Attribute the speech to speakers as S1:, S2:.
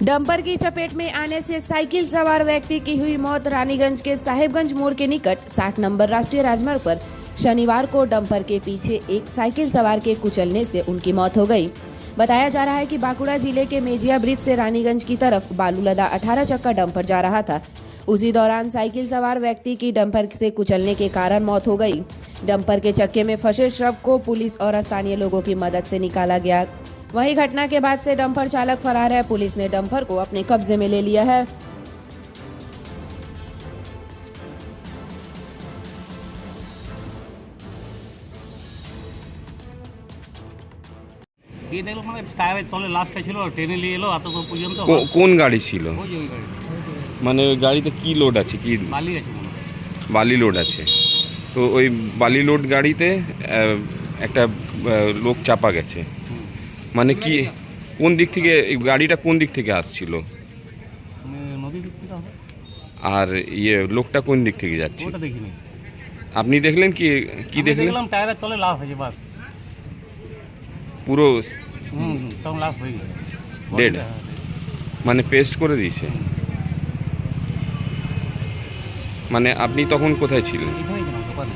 S1: Dumper की चपेट में आने से साइकिल सवार व्यक्ति की हुई मौत। रानीगंज के साहेबगंज मोड़ के निकट 60 नंबर राष्ट्रीय राजमार्ग पर शनिवार को डंपर के पीछे एक साइकिल सवार के कुचलने से उनकी मौत हो गई। बताया जा रहा है कि बांकुड़ा जिले के मेजिया ब्रिज से रानीगंज की तरफ बालू लदा 18 चक्का डंपर जा रहा था। उसी दौरान साइकिल सवार व्यक्ति की डंपर से कुचलने के कारण मौत हो गई। डंपर के चक्के में फंसे शव को पुलिस और स्थानीय लोगों की मदद से निकाला गया। वहीं घटना के बाद से डंपर चालक फरार है। पुलिस ने डंपर को अपने कब्जे में ले लिया है।
S2: ये देखो মানে টায়ারের তলে লাশটা ছিল টেনে নিয়ে এলো এত দূর পর্যন্ত।
S3: কোন গাড়ি ছিল?
S2: ওই যে ওই গাড়ি
S3: মানে ওই গাড়িতে কি লোড আছে? কি
S2: বালি আছে মনে হয়।
S3: বালি লোড আছে। তো ওই বালি লোড গাড়িতে একটা লোক চাপা গেছে। মানে কি কোন দিক থেকে এই গাড়িটা কোন দিক থেকে আসছিল?
S2: নদীর দিক থেকে হবে।
S3: আর লোকটা কোন দিক থেকে যাচ্ছে?
S2: ওটা দেখিনি।
S3: আপনি দেখলেন কি কি দেখলেন?
S2: দেখলাম টায়ারের তলে লাশ আছে বাস।
S3: পুরো
S2: তখন লাশ হয়ে গেল।
S3: ডেড মানে পেস্ট করে দিয়েছে। মানে আপনি তখন কোথায় ছিলেন?
S2: এখানেই ছিলাম দোকানে।